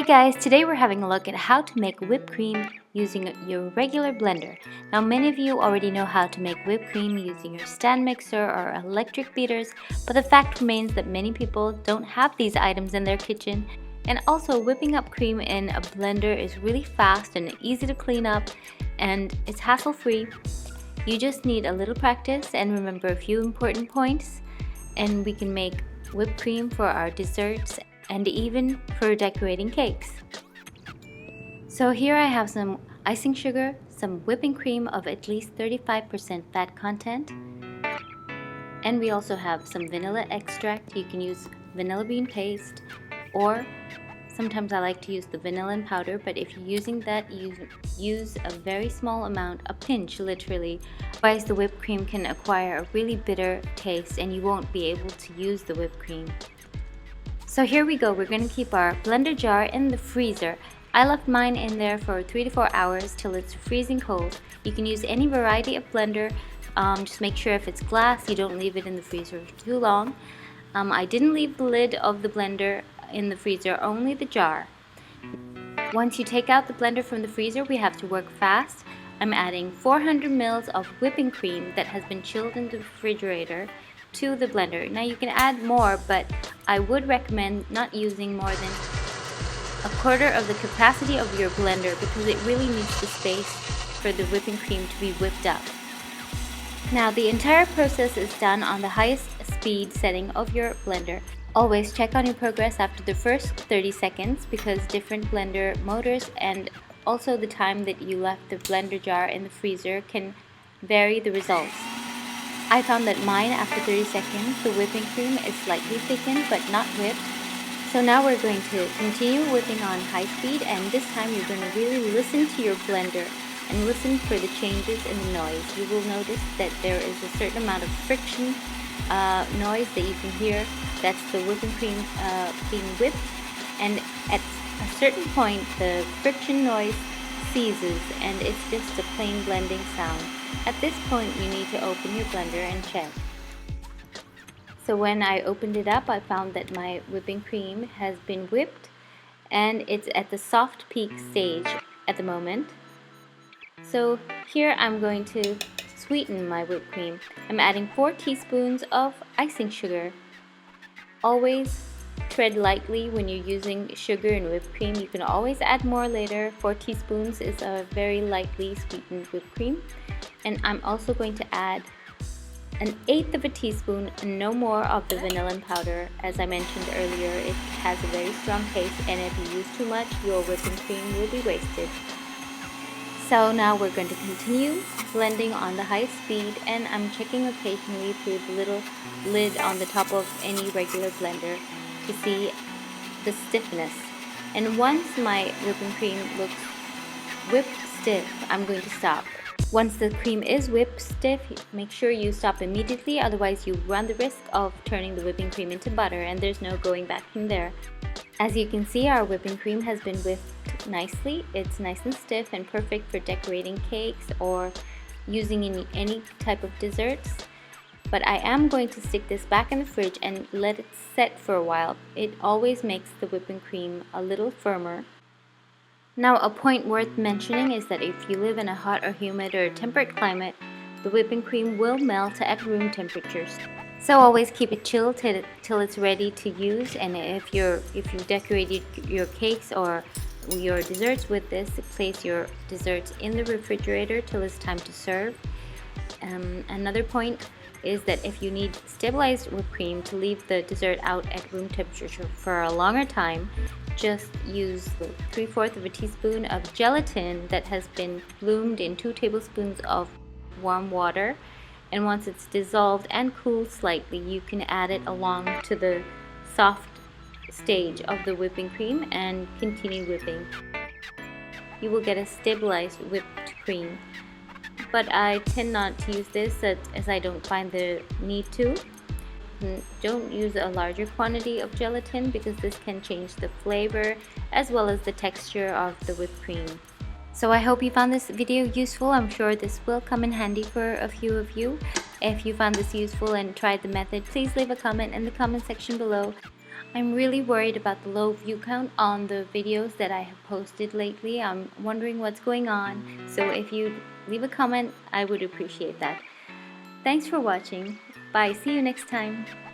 Hey guys, today we're having a look at how to make whipped cream using your regular blender. Now many of you already know how to make whipped cream using your stand mixer or electric beaters, but the fact remains that many people don't have these items in their kitchen. And also whipping up cream in a blender is really fast and easy to clean up, and it's hassle-free. You just need a little practice and remember a few important points, and we can make whipped cream for our desserts and even for decorating cakes. So here I have some icing sugar, some whipping cream of at least 35% fat content, and we also have some vanilla extract. You can use vanilla bean paste, or sometimes I like to use the vanillin powder, but if you're using that, use a very small amount, a pinch literally, otherwise the whipped cream can acquire a really bitter taste and you won't be able to use the whipped cream. So here we go, we're going to keep our blender jar in the freezer. I left mine in there for 3 to 4 hours till it's freezing cold. You can use any variety of blender, just make sure if it's glass you don't leave it in the freezer too long. I didn't leave the lid of the blender in the freezer, only the jar. Once you take out the blender from the freezer, we have to work fast. I'm adding 400 ml of whipping cream that has been chilled in the refrigerator to the blender. Now you can add more, but I would recommend not using more than a quarter of the capacity of your blender because it really needs the space for the whipping cream to be whipped up. Now the entire process is done on the highest speed setting of your blender. Always check on your progress after the first 30 seconds because different blender motors and also the time that you left the blender jar in the freezer can vary the results. I found that mine, after 30 seconds, the whipping cream is slightly thickened but not whipped. So now we're going to continue whipping on high speed, and this time you're going to really listen to your blender and listen for the changes in the noise. You will notice that there is a certain amount of friction noise that you can hear. That's the whipping cream being whipped, and at a certain point the friction noise ceases and it's just a plain blending sound. At this point you need to open your blender and check. So when I opened it up, I found that my whipping cream has been whipped and it's at the soft peak stage at the moment. So here I'm going to sweeten my whipped cream. I'm adding 4 teaspoons of icing sugar. Always tread lightly when you're using sugar and whipped cream. You can always add more later. 4 teaspoons is a very lightly sweetened whipped cream. And I'm also going to add 1/8 of a teaspoon and no more of the vanillin powder. As I mentioned earlier, it has a very strong taste, and if you use too much, your whipping cream will be wasted. So now we're going to continue blending on the high speed, and I'm checking occasionally through the little lid on the top of any regular blender to see the stiffness. And once my whipping cream looks whipped stiff, I'm going to stop. Once the cream is whipped stiff, make sure you stop immediately, otherwise you run the risk of turning the whipping cream into butter, and there's no going back from there. As you can see, our whipping cream has been whipped nicely. It's nice and stiff and perfect for decorating cakes or using in any type of desserts. But I am going to stick this back in the fridge and let it set for a while. It always makes the whipping cream a little firmer. Now a point worth mentioning is that if you live in a hot or humid or temperate climate, the whipping cream will melt at room temperatures. So always keep it chilled till it's ready to use, and if you decorated your cakes or your desserts with this, place your desserts in the refrigerator till it's time to serve. Another point is that if you need stabilized whipped cream to leave the dessert out at room temperature for a longer time, just use 3/4 of a teaspoon of gelatin that has been bloomed in 2 tablespoons of warm water, and once it's dissolved and cooled slightly, you can add it along to the soft stage of the whipping cream and continue whipping. You will get a stabilized whipped cream, but I tend not to use this as I don't find the need to. Don't use a larger quantity of gelatin because this can change the flavor as well as the texture of the whipped cream. So I hope you found this video useful. I'm sure this will come in handy for a few of you. If you found this useful and tried the method, please leave a comment in the comment section below. I'm really worried about the low view count on the videos that I have posted lately. I'm wondering what's going on, so if you leave a comment, I would appreciate that. Thanks for watching. Bye, see you next time.